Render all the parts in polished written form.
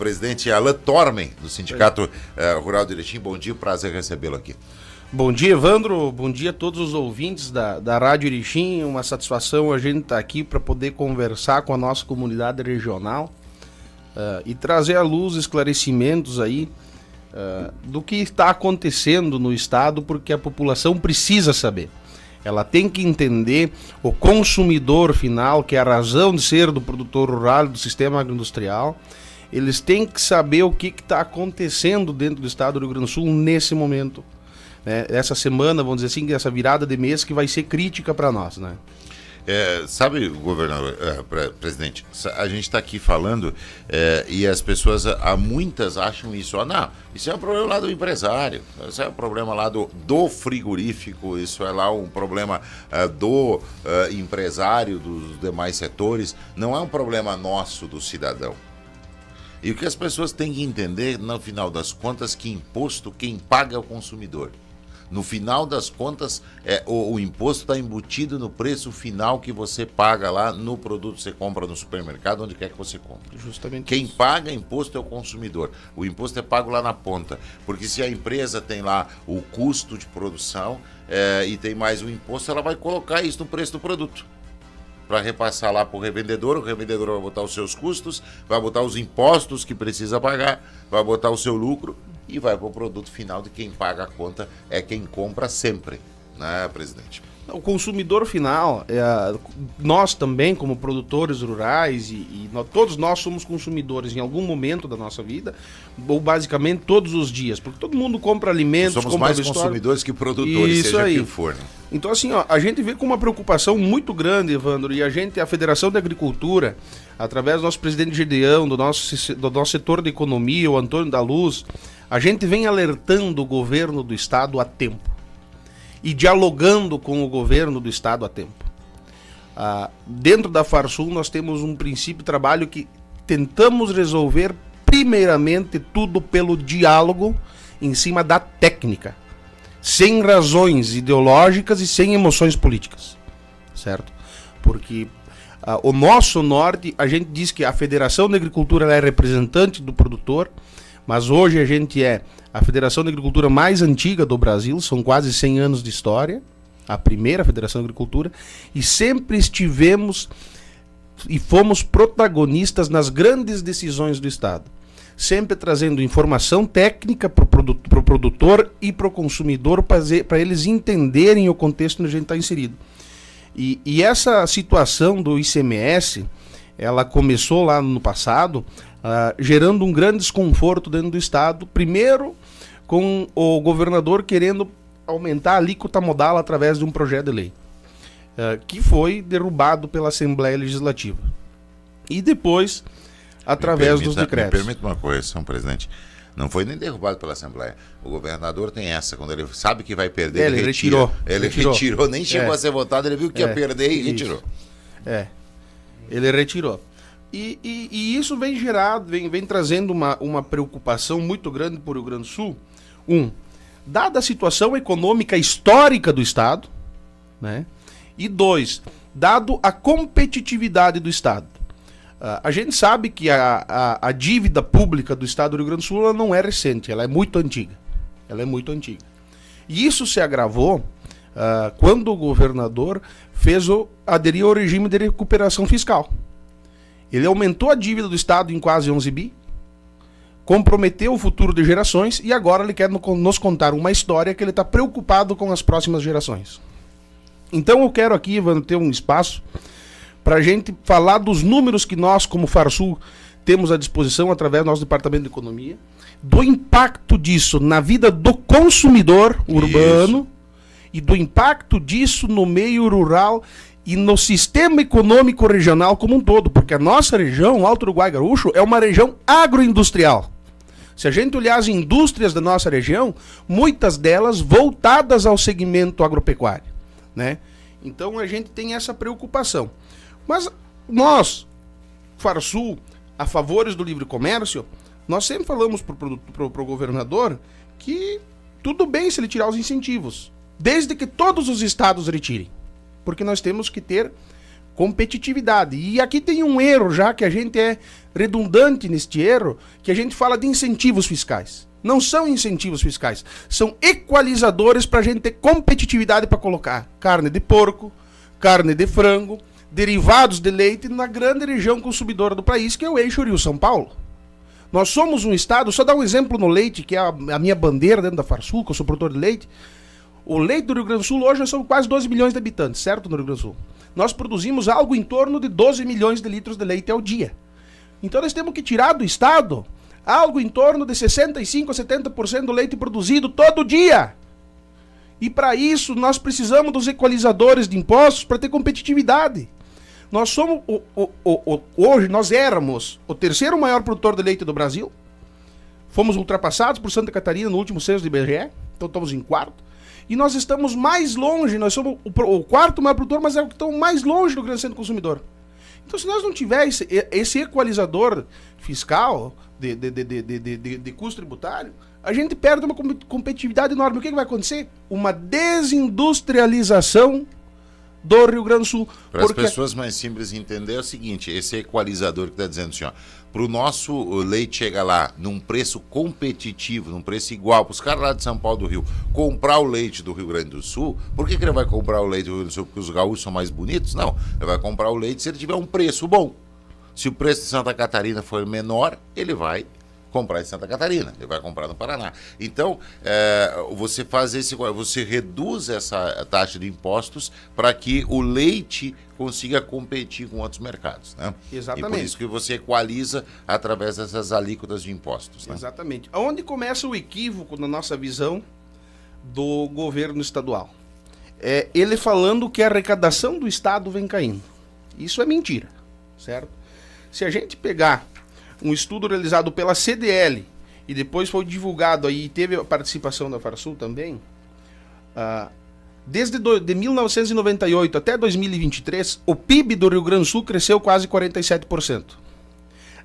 presidente Alain Tormen, do Sindicato Rural de Erechim. Bom dia, prazer recebê-lo aqui. Bom dia, Evandro. Bom dia a todos os ouvintes da Rádio Erechim. Uma satisfação a gente estar aqui para poder conversar com a nossa comunidade regional e trazer à luz esclarecimentos aí do que está acontecendo no estado, porque a população precisa saber. Ela tem que entender o consumidor final, que é a razão de ser do produtor rural, do sistema agroindustrial. Eles têm que saber o que está acontecendo dentro do estado do Rio Grande do Sul nesse momento. Essa semana, vamos dizer assim, essa virada de mês que vai ser crítica para nós, né? Sabe, governador, presidente, a gente está aqui falando e as pessoas, muitas acham isso, não, isso é um problema lá do empresário, isso é um problema lá do frigorífico, isso é lá um problema do empresário, dos demais setores, não é um problema nosso, do cidadão. E o que as pessoas têm que entender, no final das contas, que imposto quem paga é o consumidor. No final das contas, o imposto está embutido no preço final que você paga lá no produto que você compra no supermercado, onde quer que você compre. Justamente quem isso. paga imposto é o consumidor. O imposto é pago lá na ponta. Porque se a empresa tem lá o custo de produção e tem mais o imposto, ela vai colocar isso no preço do produto, para repassar lá para o revendedor vai botar os seus custos, vai botar os impostos que precisa pagar, vai botar o seu lucro e vai para o produto final de quem paga a conta, é quem compra sempre, né, presidente? O consumidor final, nós também, como produtores rurais, todos nós somos consumidores em algum momento da nossa vida, ou basicamente todos os dias, porque todo mundo compra alimentos, somos compra mais consumidores que produtores, isso seja aí. quem for. Né? Então, assim, a gente vê com uma preocupação muito grande, Evandro, e a Federação da Agricultura, através do nosso presidente Gedeão, do nosso setor de economia, o Antônio da Luz, a gente vem alertando o governo do estado há tempo e dialogando com o governo do estado há tempo. Dentro da Farsul nós temos um princípio de trabalho que tentamos resolver primeiramente tudo pelo diálogo em cima da técnica, sem razões ideológicas e sem emoções políticas, certo? Porque o nosso norte, a gente diz que a Federação da Agricultura ela é representante do produtor, mas hoje a gente é a Federação de Agricultura mais antiga do Brasil, são quase 100 anos de história, a primeira Federação de Agricultura, e sempre estivemos e fomos protagonistas nas grandes decisões do Estado, sempre trazendo informação técnica para o produtor e para o consumidor, para eles entenderem o contexto onde a gente está inserido. E essa situação do ICMS, ela começou lá no passado, gerando um grande desconforto dentro do Estado, primeiro com o governador querendo aumentar a alíquota modal através de um projeto de lei, que foi derrubado pela Assembleia Legislativa. E depois, através dos decretos. Me permita uma correção, presidente. Não foi nem derrubado pela Assembleia. O governador tem essa, quando ele sabe que vai perder, ele retirou. Ele retirou, nem chegou a ser votado, ele viu que ia perder e retirou. Ele retirou. E isso vem gerado, vem trazendo uma preocupação muito grande para o Rio Grande do Sul. Dada a situação econômica histórica do Estado, né? E dois, dado a competitividade do Estado. A gente sabe que a dívida pública do Estado do Rio Grande do Sul ela não é recente, ela é muito antiga. E isso se agravou quando o governador aderiu ao regime de recuperação fiscal. Ele aumentou a dívida do Estado em quase 11 bi, comprometeu o futuro de gerações e agora ele quer nos contar uma história que ele está preocupado com as próximas gerações. Então eu quero aqui, Ivan, ter um espaço para a gente falar dos números que nós, como Farsul, temos à disposição através do nosso Departamento de Economia, do impacto disso na vida do consumidor urbano e do impacto disso no meio rural e no sistema econômico regional como um todo, porque a nossa região, o Alto Uruguai Gaúcho, é uma região agroindustrial. Se a gente olhar as indústrias da nossa região, muitas delas voltadas ao segmento agropecuário, né? Então a gente tem essa preocupação. Mas nós, Farsul, a favores do livre comércio, nós sempre falamos para o governador que tudo bem se ele tirar os incentivos, desde que todos os estados retirem. Porque nós temos que ter competitividade. E aqui tem um erro, já que a gente é redundante neste erro, que a gente fala de incentivos fiscais. Não são incentivos fiscais, são equalizadores para a gente ter competitividade para colocar carne de porco, carne de frango, derivados de leite na grande região consumidora do país, que é o eixo Rio-São Paulo. Nós somos um estado, só dar um exemplo no leite, que é a minha bandeira dentro da Farsul, que eu sou produtor de leite. O leite do Rio Grande do Sul, hoje nós somos quase 12 milhões de habitantes, certo, no Rio Grande do Sul? Nós produzimos algo em torno de 12 milhões de litros de leite ao dia. Então nós temos que tirar do estado algo em torno de 65% a 70% do leite produzido todo dia. E para isso nós precisamos dos equalizadores de impostos para ter competitividade. Nós somos, hoje nós éramos o terceiro maior produtor de leite do Brasil. Fomos ultrapassados por Santa Catarina no último censo do IBGE, então estamos em quarto. E nós estamos mais longe, nós somos o quarto maior produtor, mas é o que estamos mais longe do grande centro consumidor. Então se nós não tivermos esse equalizador fiscal de custo tributário, a gente perde uma competitividade enorme. O que vai acontecer? Uma desindustrialização do Rio Grande do Sul. Para as pessoas mais simples entender é o seguinte, esse equalizador que está dizendo assim, ó, para o nosso leite chegar lá num preço competitivo, num preço igual, para os caras lá de São Paulo do Rio comprar o leite do Rio Grande do Sul, por que ele vai comprar o leite do Rio Grande do Sul? Porque os gaúchos são mais bonitos? Não, ele vai comprar o leite se ele tiver um preço bom. Se o preço de Santa Catarina for menor, ele vai comprar em Santa Catarina, ele vai comprar no Paraná. Então, você faz você reduz essa taxa de impostos para que o leite consiga competir com outros mercados, né? Exatamente. E por isso que você equaliza através dessas alíquotas de impostos, né? Exatamente. Onde começa o equívoco na nossa visão do governo estadual? É ele falando que a arrecadação do estado vem caindo. Isso é mentira, certo? Se a gente pegar um estudo realizado pela CDL e depois foi divulgado aí e teve a participação da Farsul também, desde de 1998 até 2023, o PIB do Rio Grande do Sul cresceu quase 47%.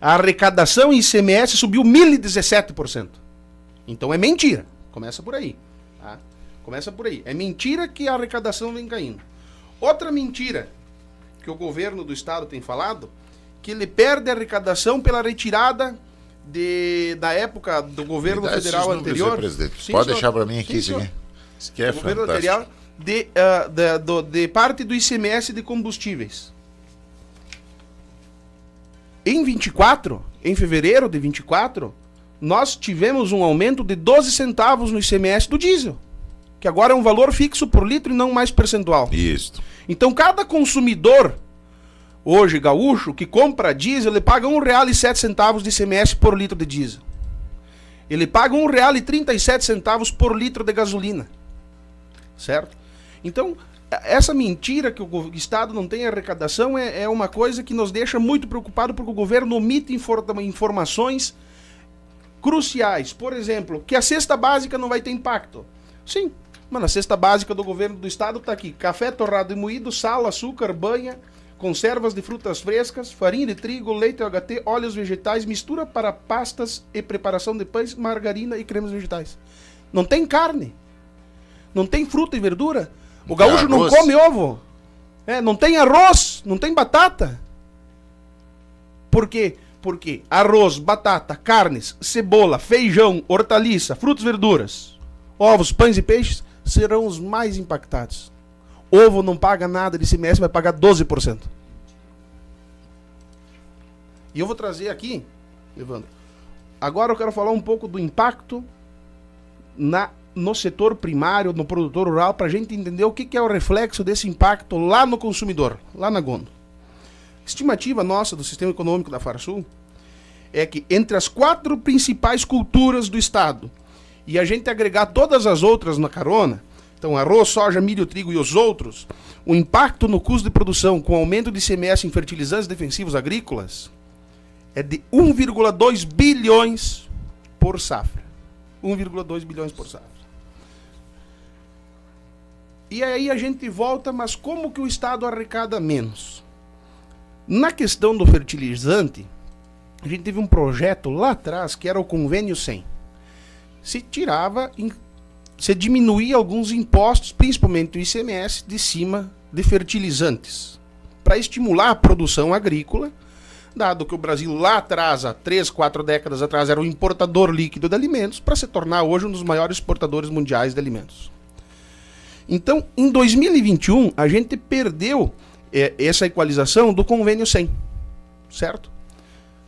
A arrecadação em ICMS subiu 1.017%. Então é mentira. Começa por aí. Tá? Começa por aí. É mentira que a arrecadação vem caindo. Outra mentira que o governo do estado tem falado, que ele perde a arrecadação pela retirada da época do governo federal anterior. Sim, pode deixar para mim aqui, sim. Isso aqui é o governo anterior de parte do ICMS de combustíveis. Em fevereiro de 24, nós tivemos um aumento de 12 centavos no ICMS do diesel, que agora é um valor fixo por litro e não mais percentual. Isso. Então cada consumidor hoje, gaúcho, que compra diesel, ele paga R$1,07 de ICMS por litro de diesel. Ele paga R$1,37 por litro de gasolina. Certo? Então, essa mentira que o Estado não tem arrecadação é uma coisa que nos deixa muito preocupados, porque o governo omite informações cruciais. Por exemplo, que a cesta básica não vai ter impacto. Sim, mas a cesta básica do governo do Estado está aqui. Café torrado e moído, sal, açúcar, banha, conservas de frutas frescas, farinha de trigo, leite UHT, óleos vegetais, mistura para pastas e preparação de pães, margarina e cremes vegetais. Não tem carne. Não tem fruta e verdura. O gaúcho não come ovo. Não tem arroz, não tem batata. Por quê? Porque arroz, batata, carnes, cebola, feijão, hortaliça, frutas e verduras, ovos, pães e peixes serão os mais impactados. Ovo não paga nada de ICMS, vai pagar 12%. E eu vou trazer aqui, Evandro, agora eu quero falar um pouco do impacto no setor primário, no produtor rural, para a gente entender o que é o reflexo desse impacto lá no consumidor, lá na Gondo. Estimativa nossa do Sistema Econômico da Farsul é que entre as 4 principais culturas do estado e a gente agregar todas as outras na carona, então arroz, soja, milho, trigo e os outros, o impacto no custo de produção com aumento de ICMS em fertilizantes defensivos agrícolas é de 1,2 bilhões por safra. 1,2 bilhões por safra. E aí a gente volta, mas como que o Estado arrecada menos? Na questão do fertilizante, a gente teve um projeto lá atrás que era o Convênio 100. Se diminuía alguns impostos, principalmente o ICMS, de cima de fertilizantes. para estimular a produção agrícola, dado que o Brasil lá atrás, há 3, 4 décadas atrás, era um importador líquido de alimentos, para se tornar hoje um dos maiores exportadores mundiais de alimentos. Então, em 2021, a gente perdeu essa equalização do convênio 100, certo?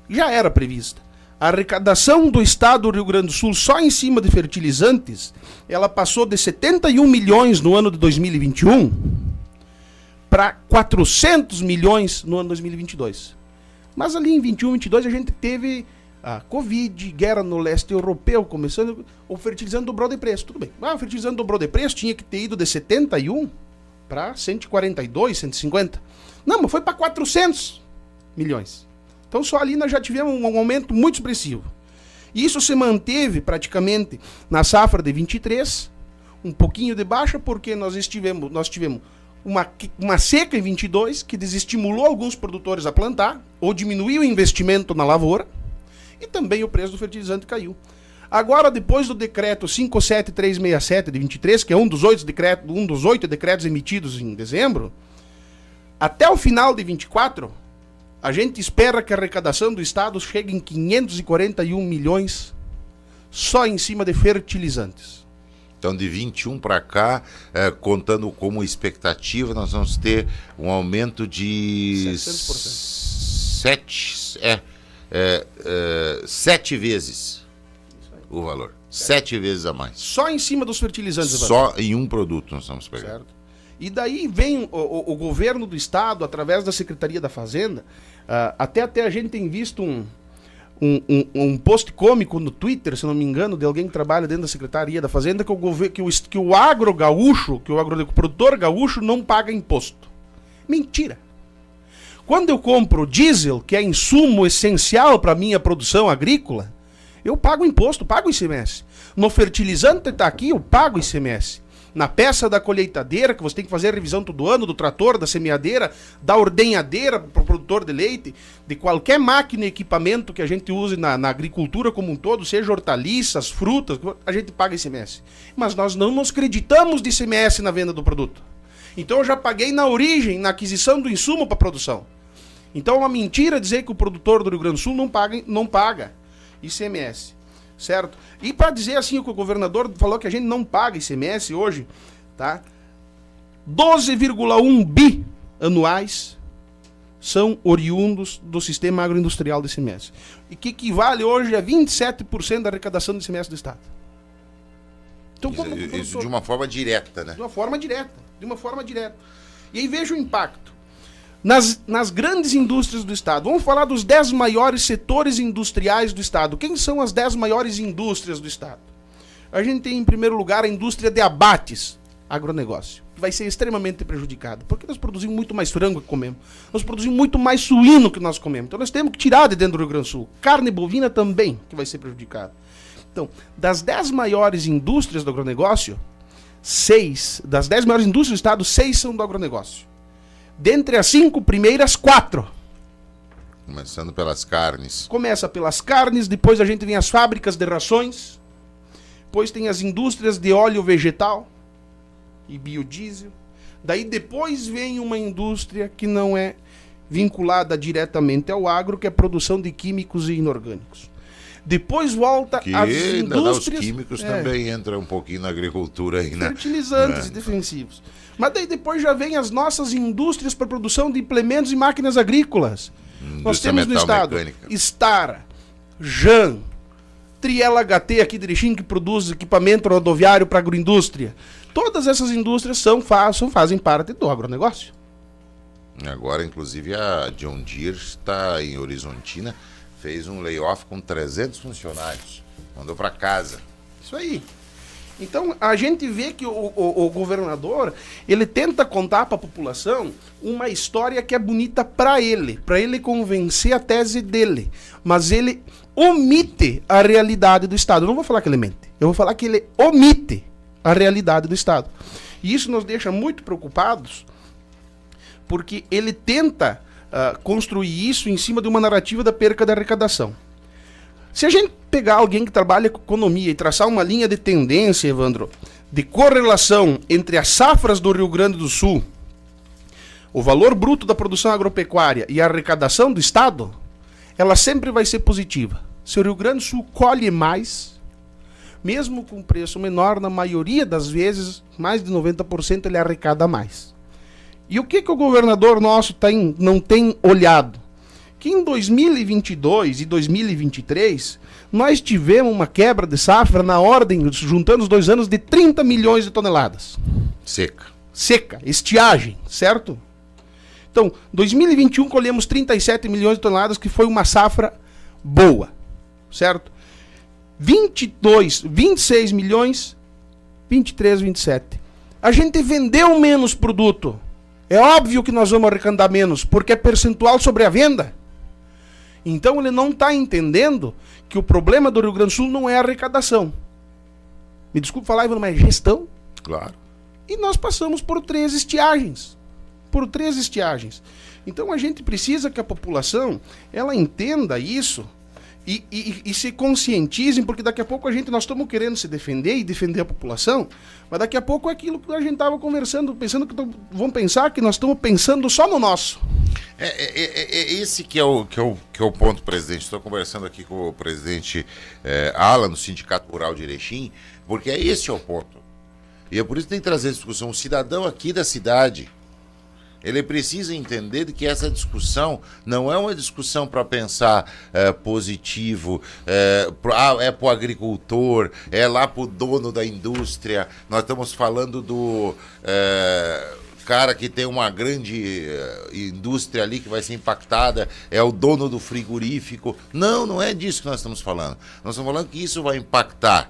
Já era prevista. A arrecadação do estado do Rio Grande do Sul, só em cima de fertilizantes, ela passou de 71 milhões no ano de 2021 para 400 milhões no ano de 2022. Mas ali em 21, 22 a gente teve a Covid, guerra no leste europeu, começando, o fertilizante dobrou de preço, tudo bem. O fertilizante dobrou de preço, tinha que ter ido de 71 para 142, 150. Não, mas foi para 400 milhões. Então só ali nós já tivemos um aumento muito expressivo. E isso se manteve praticamente na safra de 23, um pouquinho de baixa, porque nós tivemos uma seca em 22, que desestimulou alguns produtores a plantar, ou diminuiu o investimento na lavoura, e também o preço do fertilizante caiu. Agora, depois do decreto 57367 de 23, que é um dos 8 decretos emitidos em dezembro, até o final de 24, a gente espera que a arrecadação do Estado chegue em 541 milhões só em cima de fertilizantes. Então, de 21 para cá, contando como expectativa, nós vamos ter um aumento de 7 vezes o valor. 7 vezes a mais. Só em cima dos fertilizantes. Só em um produto nós estamos pegando. Certo. E daí vem o governo do estado, através da Secretaria da Fazenda, até a gente tem visto um post cômico no Twitter, se não me engano, de alguém que trabalha dentro da Secretaria da Fazenda, que o agro gaúcho, que o agroprodutor gaúcho não paga imposto. Mentira! Quando eu compro diesel, que é insumo essencial para a minha produção agrícola, eu pago imposto, pago ICMS. No fertilizante está aqui, eu pago ICMS. Na peça da colheitadeira, que você tem que fazer a revisão todo ano, do trator, da semeadeira, da ordenhadeira para o produtor de leite, de qualquer máquina e equipamento que a gente use na agricultura como um todo, seja hortaliças, frutas, a gente paga ICMS. Mas nós não nos creditamos de ICMS na venda do produto. Então eu já paguei na origem, na aquisição do insumo para a produção. Então é uma mentira dizer que o produtor do Rio Grande do Sul não paga ICMS. Certo? E para dizer assim, o que o governador falou que a gente não paga ICMS hoje, tá? 12,1 bi anuais são oriundos do sistema agroindustrial do ICMS. E que equivale hoje a 27% da arrecadação do ICMS do Estado. Então, isso de uma forma direta, né? De uma forma direta. E aí veja o impacto. Nas grandes indústrias do Estado. Vamos falar dos 10 maiores setores industriais do Estado. Quem são as 10 maiores indústrias do Estado? A gente tem, em primeiro lugar, a indústria de abates, agronegócio, que vai ser extremamente prejudicada, porque nós produzimos muito mais frango que comemos. Nós produzimos muito mais suíno que nós comemos. Então nós temos que tirar de dentro do Rio Grande do Sul. Carne bovina também, que vai ser prejudicada. Então, das 10 maiores indústrias do agronegócio, 6 do Estado, 6 são do agronegócio. Dentre as 5 primeiras, 4. Começando pelas carnes. Começa pelas carnes, depois a gente vem as fábricas de rações, depois tem as indústrias de óleo vegetal e biodiesel. Daí depois vem uma indústria que não é vinculada diretamente ao agro, que é a produção de químicos e inorgânicos. Depois volta as indústrias... Os químicos também entram um pouquinho na agricultura aí, né? Fertilizantes e defensivos. Mas daí depois já vem as nossas indústrias para produção de implementos e máquinas agrícolas. Nós temos no estado Stara, Jan, Triela HT aqui de Erechim, que produz equipamento rodoviário para agroindústria. Todas essas indústrias fazem parte do agronegócio. Agora, inclusive, a John Deere está em Horizontina, fez um layoff com 300 funcionários. Mandou para casa. Isso aí. Então, a gente vê que o governador, ele tenta contar para a população uma história que é bonita para ele convencer a tese dele. Mas ele omite a realidade do Estado. Eu não vou falar que ele mente. Eu vou falar que ele omite a realidade do Estado. E isso nos deixa muito preocupados, porque ele tenta construir isso em cima de uma narrativa da perca da arrecadação. Se a gente pegar alguém que trabalha com economia e traçar uma linha de tendência, Evandro, de correlação entre as safras do Rio Grande do Sul, o valor bruto da produção agropecuária e a arrecadação do Estado, ela sempre vai ser positiva. Se o Rio Grande do Sul colhe mais, mesmo com preço menor, na maioria das vezes, mais de 90% ele arrecada mais. E o que o governador nosso não tem olhado? Que em 2022 e 2023, nós tivemos uma quebra de safra na ordem, juntando os 2 anos, de 30 milhões de toneladas. Seca, estiagem, certo? Então, 2021 colhemos 37 milhões de toneladas, que foi uma safra boa, certo? 26 milhões, 23, 27. A gente vendeu menos produto. É óbvio que nós vamos arrecadar menos, porque é percentual sobre a venda. Então ele não está entendendo que o problema do Rio Grande do Sul não é a arrecadação. Me desculpe falar, Ivan, mas é gestão. Claro. E nós passamos por 3 estiagens. Então a gente precisa que a população ela entenda isso e se conscientizem, porque daqui a pouco nós estamos querendo se defender e defender a população, mas daqui a pouco é aquilo que a gente estava conversando, pensando que vão pensar que nós estamos pensando só no nosso. Esse que é o ponto, presidente. Estou conversando aqui com o presidente Alan, do Sindicato Rural de Erechim, porque esse é o ponto. E é por isso que tem que trazer discussão. O cidadão aqui da cidade, ele precisa entender que essa discussão não é uma discussão para pensar positivo, é para o agricultor, é lá para o dono da indústria. Nós estamos falando do cara que tem uma grande indústria ali que vai ser impactada, é o dono do frigorífico. Não é disso que nós estamos falando. Nós estamos falando que isso vai impactar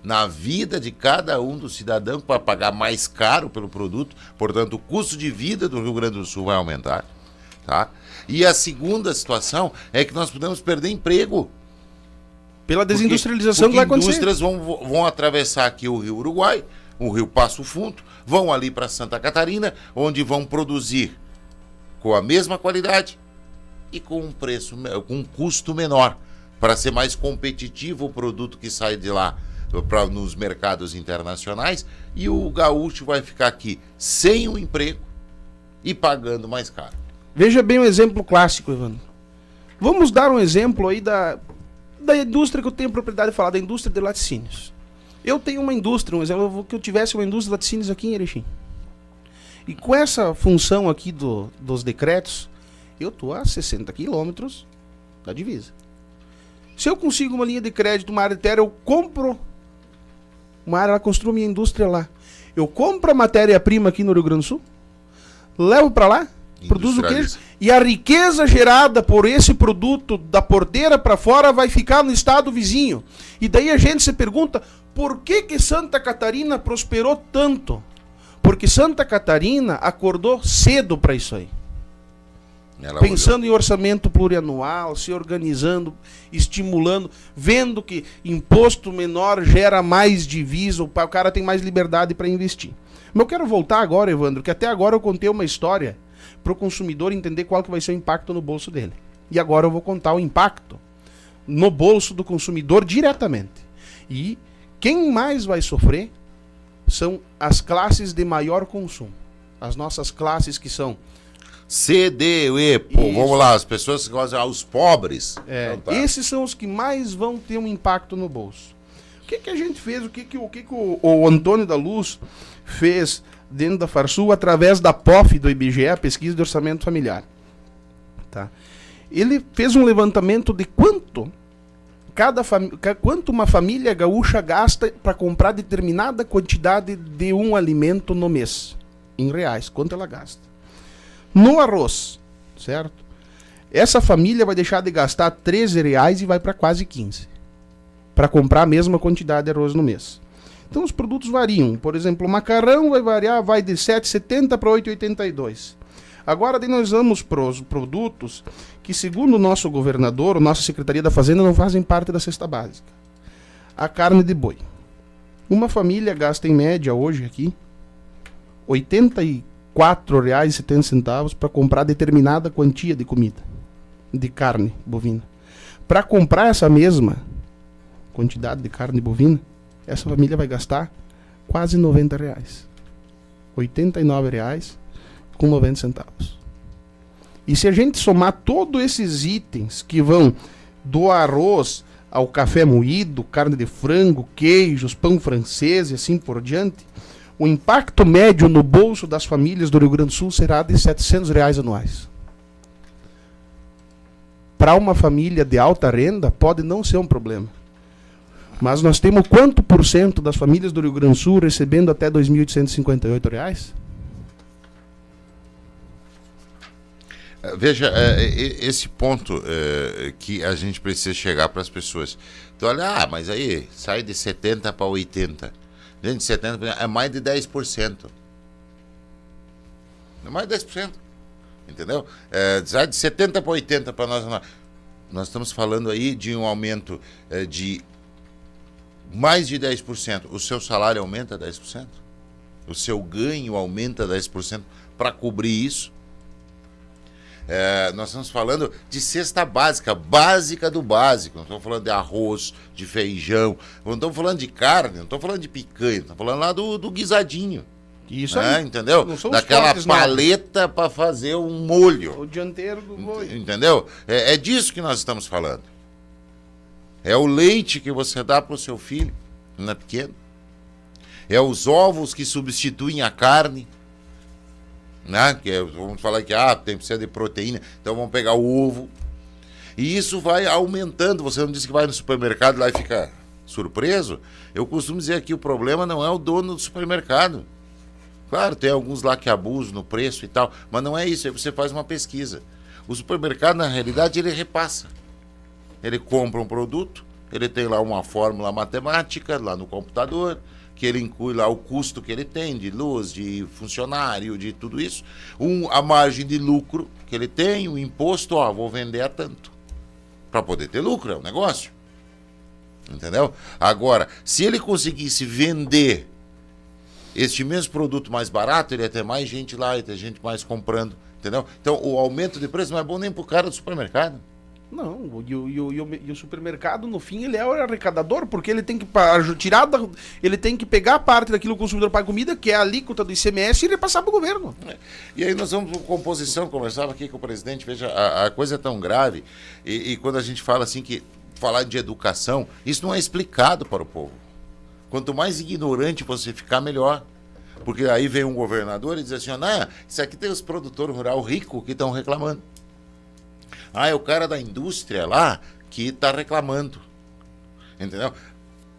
na vida de cada um do cidadão, que vai pagar mais caro pelo produto, portanto o custo de vida do Rio Grande do Sul vai aumentar, tá? E a segunda situação é que nós podemos perder emprego. Pela desindustrialização que vai acontecer. Indústrias vão atravessar aqui o Rio Uruguai, o Rio Passo Fundo, vão ali para Santa Catarina, onde vão produzir com a mesma qualidade e com um preço, com um custo menor, para ser mais competitivo o produto que sai de lá nos mercados internacionais, e o gaúcho vai ficar aqui sem um emprego e pagando mais caro. Veja bem um exemplo clássico, Evandro. Vamos dar um exemplo aí da indústria que eu tenho propriedade de falar, da indústria de laticínios. Eu tenho uma indústria, um exemplo, que eu tivesse uma indústria de laticínios aqui em Erechim. E com essa função aqui dos decretos, eu estou a 60 quilômetros da divisa. Se eu consigo uma linha de crédito, uma área de terra, eu compro uma área, ela construa minha indústria lá. Eu compro a matéria-prima aqui no Rio Grande do Sul, levo para lá, produzo o queijo, e a riqueza gerada por esse produto da porteira para fora vai ficar no estado vizinho. E daí a gente se pergunta, por que Santa Catarina prosperou tanto? Porque Santa Catarina acordou cedo para isso aí. Pensando em orçamento plurianual, se organizando, estimulando, vendo que imposto menor gera mais divisa, o cara tem mais liberdade para investir. Mas eu quero voltar agora, Evandro, que até agora eu contei uma história para o consumidor entender qual que vai ser o impacto no bolso dele. E agora eu vou contar o impacto no bolso do consumidor diretamente. E quem mais vai sofrer são as classes de maior consumo. As nossas classes que são C, D, E, vamos lá, as pessoas que gostam, os pobres. Então tá. Esses são os que mais vão ter um impacto no bolso. O que a gente fez, o que o Antônio da Luz fez dentro da Farsul através da POF do IBGE, a Pesquisa de Orçamento Familiar. Tá? Ele fez um levantamento de quanto uma família gaúcha gasta para comprar determinada quantidade de um alimento no mês, em reais, quanto ela gasta. No arroz, certo? Essa família vai deixar de gastar R$13 e vai para quase 15 para comprar a mesma quantidade de arroz no mês. Então os produtos variam. Por exemplo, o macarrão vai de 7,70 para 8,82. Agora daí nós vamos para os produtos que, segundo o nosso governador, nossa Secretaria da Fazenda, não fazem parte da cesta básica. A carne de boi. Uma família gasta em média hoje aqui R$84,70 para comprar determinada quantia de comida, de carne bovina. Para comprar essa mesma quantidade de carne bovina, essa família vai gastar quase R$90. R$89,90. E se a gente somar todos esses itens que vão do arroz ao café moído, carne de frango, queijos, pão francês e assim por diante, o impacto médio no bolso das famílias do Rio Grande do Sul será de R$ 700 anuais. Para uma família de alta renda, pode não ser um problema. Mas nós temos quanto por cento das famílias do Rio Grande do Sul recebendo até R$ 2.858? Veja, esse ponto que a gente precisa chegar para as pessoas. Então, olha, mas aí sai de 70 para 80. Dentro de 70 é mais de 10%. É mais de 10%. Entendeu? Sai de 70 para 80 para nós. Nós estamos falando aí de um aumento de mais de 10%. O seu salário aumenta 10%? O seu ganho aumenta 10% para cobrir isso? Nós estamos falando de cesta básica do básico. Não estamos falando de arroz, de feijão, não estamos falando de carne, não estamos falando de picanha, estamos falando lá do guisadinho. Isso aí. Entendeu? Daquela paleta para fazer um molho. O dianteiro do molho. Entendeu? É disso que nós estamos falando. É o leite que você dá para o seu filho, não é pequeno. É os ovos que substituem a carne. Né? Vamos falar que tem que ser de proteína, então vamos pegar o ovo. E isso vai aumentando. Você não disse que vai no supermercado lá e fica surpreso? Eu costumo dizer que o problema não é o dono do supermercado. Claro, tem alguns lá que abusam no preço e tal, mas não é isso. Aí você faz uma pesquisa. O supermercado, na realidade, ele repassa. Ele compra um produto, ele tem lá uma fórmula matemática lá no computador, que ele inclui lá o custo que ele tem de luz, de funcionário, de tudo isso, a margem de lucro que ele tem, o imposto, vou vender a tanto. Para poder ter lucro, é um negócio. Entendeu? Agora, se ele conseguisse vender este mesmo produto mais barato, ele ia ter mais gente lá, ia ter gente mais comprando. Entendeu? Então, o aumento de preço não é bom nem pro cara do supermercado. Não, e o supermercado, no fim, ele é o arrecadador, porque ele tem que ele tem que pegar a parte daquilo que o consumidor paga comida, que é a alíquota do ICMS, e repassar para o governo. E aí nós vamos com composição, conversava aqui com o presidente, veja, a coisa é tão grave, e quando a gente fala assim, que falar de educação, isso não é explicado para o povo. Quanto mais ignorante você ficar, melhor. Porque aí vem um governador e diz assim, isso aqui tem os produtores rurais ricos que estão reclamando. É o cara da indústria lá que está reclamando. Entendeu?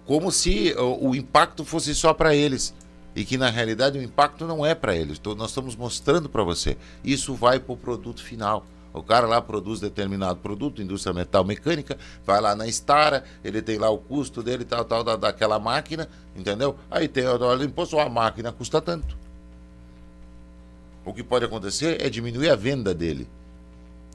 Como se o impacto fosse só para eles. E que na realidade o impacto não é para eles. Então nós estamos mostrando para você. Isso vai para o produto final. O cara lá produz determinado produto, indústria metal mecânica, vai lá na Stara, ele tem lá o custo dele, tal, daquela máquina, entendeu? Aí tem o imposto, a máquina custa tanto. O que pode acontecer é diminuir a venda dele.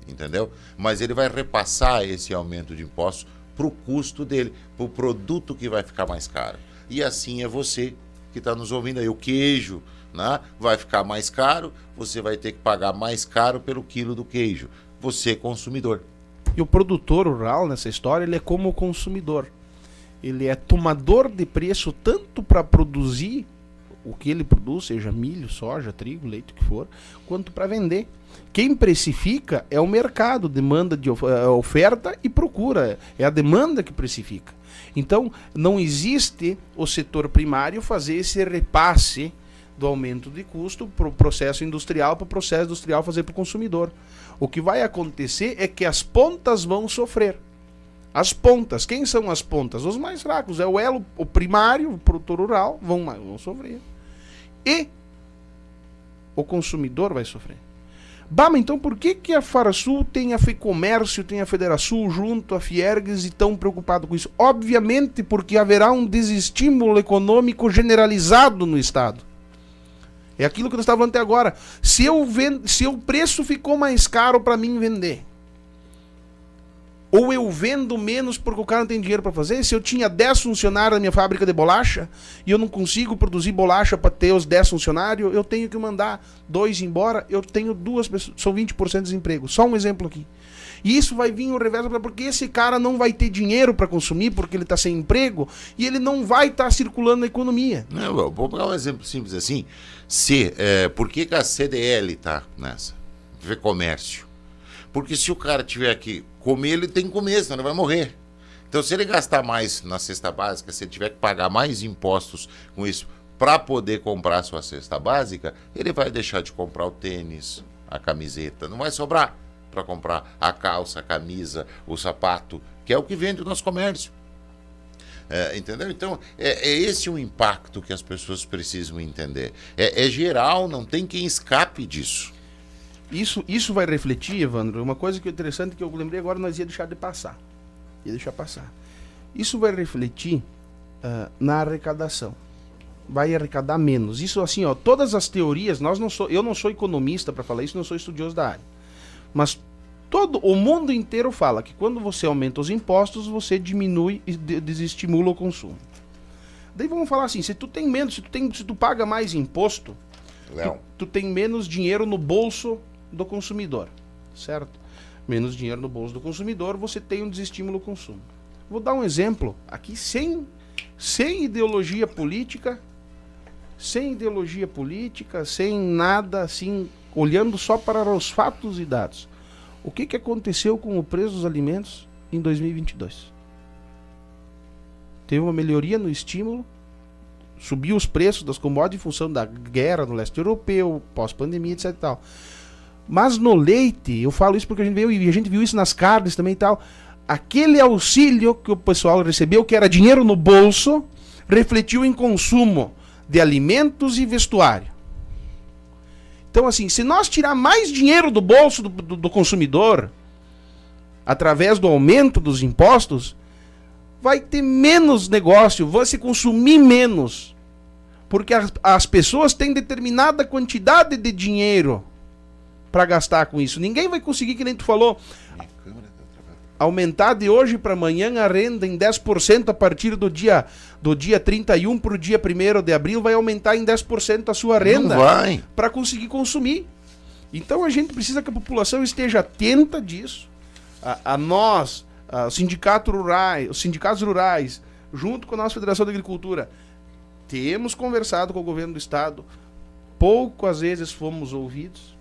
Entendeu? Mas ele vai repassar esse aumento de impostos para o custo dele, para o produto que vai ficar mais caro. E assim é você que está nos ouvindo aí. O queijo, né, vai ficar mais caro, você vai ter que pagar mais caro pelo quilo do queijo. Você, consumidor. E o produtor rural, nessa história, ele é como o consumidor. Ele é tomador de preço tanto para produzir o que ele produz, seja milho, soja, trigo, leite, o que for, quanto para vender. Quem precifica é o mercado, demanda de oferta e procura, é a demanda que precifica. Então, não existe o setor primário fazer esse repasse do aumento de custo para o processo industrial, para o processo industrial fazer para o consumidor. O que vai acontecer é que as pontas vão sofrer. As pontas, quem são as pontas? Os mais fracos, é o elo, o primário, o produtor rural, vão sofrer. E o consumidor vai sofrer. Mas então por que a Farsul tem a FEComércio, tem a Federação junto, a Fiergues e tão preocupado com isso? Obviamente porque haverá um desestímulo econômico generalizado no Estado. É aquilo que nós estávamos falando até agora. Se o preço ficou mais caro para mim vender, ou eu vendo menos porque o cara não tem dinheiro para fazer, se eu tinha 10 funcionários na minha fábrica de bolacha e eu não consigo produzir bolacha para ter os 10 funcionários, eu tenho que mandar 2 embora, eu tenho 2 pessoas, são 20% de desemprego. Só um exemplo aqui. E isso vai vir o reverso, porque esse cara não vai ter dinheiro para consumir, porque ele está sem emprego, e ele não vai estar circulando na economia. Não, vou pegar um exemplo simples assim. Por que a CDL está nessa? FEComércio. Porque se o cara tiver que comer, ele tem que comer, senão ele vai morrer. Então, se ele gastar mais na cesta básica, se ele tiver que pagar mais impostos com isso para poder comprar a sua cesta básica, ele vai deixar de comprar o tênis, a camiseta. Não vai sobrar para comprar a calça, a camisa, o sapato, que é o que vende o nosso comércio. Entendeu? Então, é esse o impacto que as pessoas precisam entender. É geral, não tem quem escape disso. Isso vai refletir, Evandro, uma coisa que é interessante que eu lembrei agora, nós ia deixar de passar. Ia deixar passar. Isso vai refletir na arrecadação. Vai arrecadar menos. Isso assim, ó, todas as teorias, eu não sou economista para falar isso, não sou estudioso da área. Mas o mundo inteiro fala que quando você aumenta os impostos, você diminui e desestimula o consumo. Daí vamos falar assim, se tu tem menos, se tu paga mais imposto, tu tem menos dinheiro no bolso do consumidor, certo? Menos dinheiro no bolso do consumidor, você tem um desestímulo ao consumo. Vou dar um exemplo aqui sem ideologia política, sem nada assim, olhando só para os fatos e dados. O que aconteceu com o preço dos alimentos em 2022? Teve uma melhoria no estímulo, subiu os preços das commodities em função da guerra no leste europeu, pós-pandemia, etc e tal. Mas no leite, eu falo isso porque a gente viu isso nas carnes também e tal, aquele auxílio que o pessoal recebeu, que era dinheiro no bolso, refletiu em consumo de alimentos e vestuário. Então assim, se nós tirar mais dinheiro do bolso do consumidor, através do aumento dos impostos, vai ter menos negócio, vai se consumir menos. Porque as pessoas têm determinada quantidade de dinheiro para gastar com isso. Ninguém vai conseguir, que nem tu falou, aumentar de hoje para amanhã a renda em 10% a partir do dia 31 para o dia 1º de abril, vai aumentar em 10% a sua renda para conseguir consumir. Então a gente precisa que a população esteja atenta disso. Nós, os sindicatos rurais, junto com a nossa Federação de Agricultura, temos conversado com o governo do estado, poucas vezes fomos ouvidos.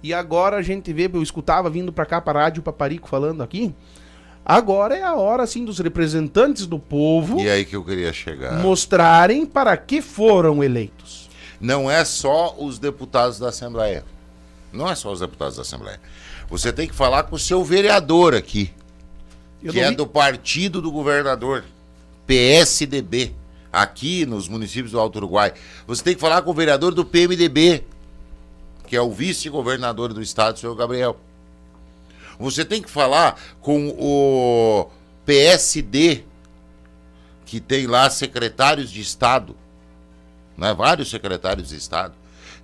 E agora a gente vê, eu escutava vindo para cá, para a Rádio Paparico falando aqui, agora é a hora, assim, dos representantes do povo... E aí que eu queria chegar. ...mostrarem para que foram eleitos. Não é só os deputados da Assembleia. Não é só os deputados da Assembleia. Você tem que falar com o seu vereador aqui, que é do partido do governador, PSDB, aqui nos municípios do Alto Uruguai. Você tem que falar com o vereador do PMDB, que é o vice-governador do estado, o senhor Gabriel. Você tem que falar com o PSD, que tem lá secretários de estado, né? Vários secretários de estado.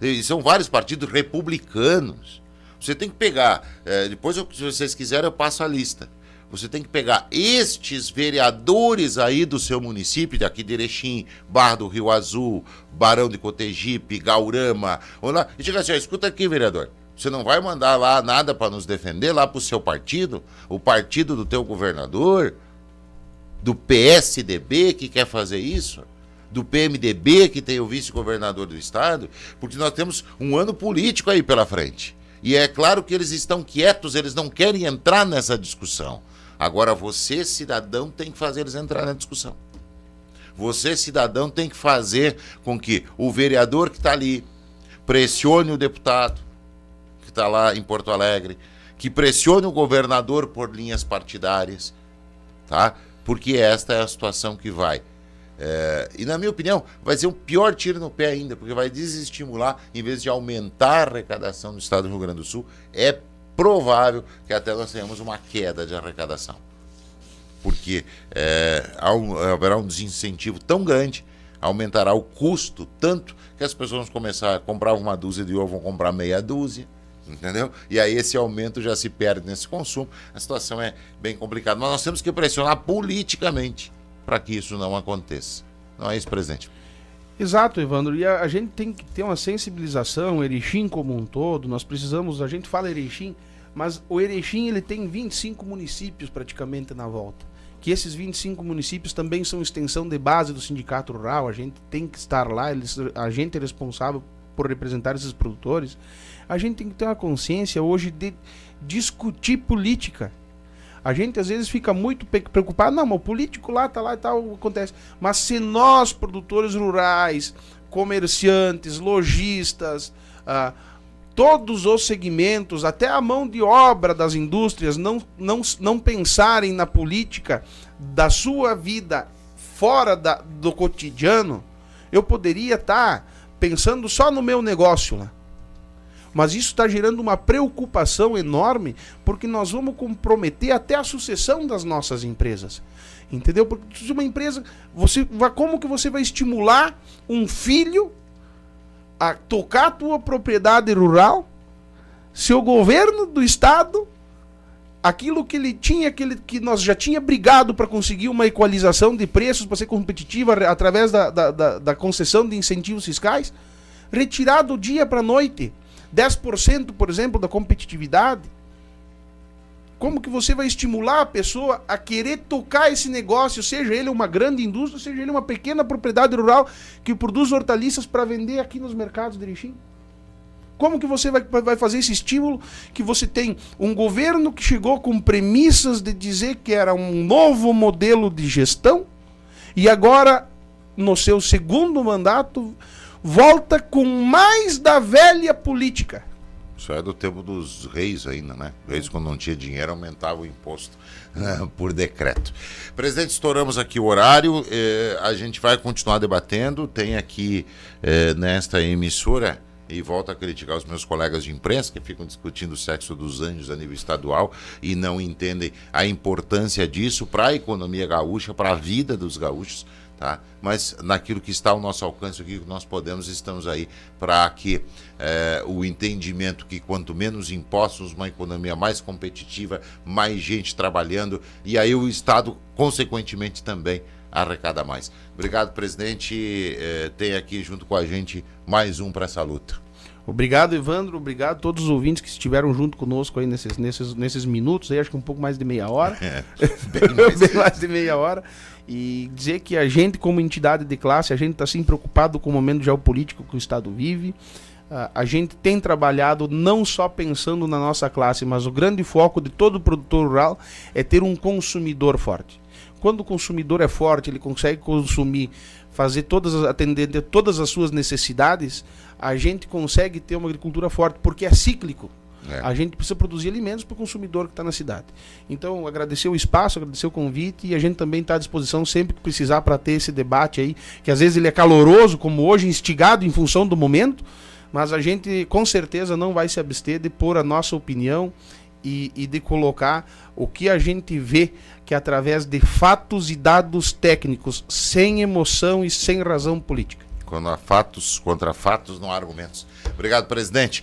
E são vários partidos republicanos. Você tem que pegar, depois, se vocês quiserem, eu passo a lista. Você tem que pegar estes vereadores aí do seu município, daqui de Erechim, Barra do Rio Azul, Barão de Cotegipe, Gaurama, e diga assim, escuta aqui, vereador, você não vai mandar lá nada para nos defender, lá para o seu partido, o partido do teu governador, do PSDB que quer fazer isso, do PMDB que tem o vice-governador do estado, porque nós temos um ano político aí pela frente. E é claro que eles estão quietos, eles não querem entrar nessa discussão. Agora você, cidadão, tem que fazer eles entrar na discussão. Você, cidadão, tem que fazer com que o vereador que está ali pressione o deputado que está lá em Porto Alegre, que pressione o governador por linhas partidárias, tá? Porque esta é a situação que vai. E na minha opinião, vai ser um pior tiro no pé ainda, porque vai desestimular, em vez de aumentar a arrecadação do estado do Rio Grande do Sul, é provável que até nós tenhamos uma queda de arrecadação. Porque haverá um desincentivo tão grande, aumentará o custo tanto, que as pessoas vão começar a comprar uma dúzia de ovo, vão comprar meia dúzia, entendeu? E aí esse aumento já se perde nesse consumo, a situação é bem complicada. Mas nós temos que pressionar politicamente para que isso não aconteça. Não é isso, presidente? Exato, Evandro. E a gente tem que ter uma sensibilização, Erechim como um todo, nós precisamos, a gente fala Erechim, mas o Erechim ele tem 25 municípios praticamente na volta. Que esses 25 municípios também são extensão de base do sindicato rural, a gente tem que estar lá, a gente é responsável por representar esses produtores, a gente tem que ter uma consciência hoje de discutir política. A gente às vezes fica muito preocupado, não, mas o político lá tá lá e tal, acontece. Mas se nós, produtores rurais, comerciantes, lojistas, todos os segmentos, até a mão de obra das indústrias, não pensarem na política da sua vida fora do cotidiano, eu poderia estar pensando só no meu negócio lá. Mas isso está gerando uma preocupação enorme, porque nós vamos comprometer até a sucessão das nossas empresas. Entendeu? Porque se uma empresa, como que você vai estimular um filho a tocar a tua propriedade rural, se o governo do estado, aquilo que ele tinha, que nós já tinha brigado para conseguir uma equalização de preços para ser competitiva através da concessão de incentivos fiscais, retirar do dia para a noite 10%, por exemplo, da competitividade. Como que você vai estimular a pessoa a querer tocar esse negócio, seja ele uma grande indústria, seja ele uma pequena propriedade rural que produz hortaliças para vender aqui nos mercados de Erechim? Como que você vai fazer esse estímulo que você tem um governo que chegou com premissas de dizer que era um novo modelo de gestão e agora, no seu segundo mandato, volta com mais da velha política? Isso é do tempo dos reis ainda, né? Reis, quando não tinha dinheiro, aumentava o imposto por decreto. Presidente, estouramos aqui o horário, a gente vai continuar debatendo, tem aqui nesta emissora, e volto a criticar os meus colegas de imprensa que ficam discutindo o sexo dos anjos a nível estadual e não entendem a importância disso para a economia gaúcha, para a vida dos gaúchos, tá? Mas naquilo que está ao nosso alcance, o que nós podemos, estamos aí para que o entendimento que quanto menos impostos, uma economia mais competitiva, mais gente trabalhando, e aí o Estado, consequentemente, também arrecada mais. Obrigado, presidente. Tem aqui junto com a gente mais um para essa luta. Obrigado, Evandro. Obrigado a todos os ouvintes que estiveram junto conosco aí nesses minutos, aí, acho que um pouco mais de meia hora. Bem mais de meia hora. E dizer que a gente, como entidade de classe, a gente está sim preocupado com o momento geopolítico que o Estado vive. A gente tem trabalhado não só pensando na nossa classe, mas o grande foco de todo produtor rural é ter um consumidor forte. Quando o consumidor é forte, ele consegue consumir, atender todas as suas necessidades, a gente consegue ter uma agricultura forte, porque é cíclico. A gente precisa produzir alimentos para o consumidor que está na cidade. Então, agradecer o espaço, agradecer o convite, e a gente também está à disposição sempre que precisar para ter esse debate aí, que às vezes ele é caloroso, como hoje, instigado em função do momento, mas a gente com certeza não vai se abster de pôr a nossa opinião e de colocar o que a gente vê, que através de fatos e dados técnicos, sem emoção e sem razão política. Quando há fatos contra fatos, não há argumentos. Obrigado, presidente.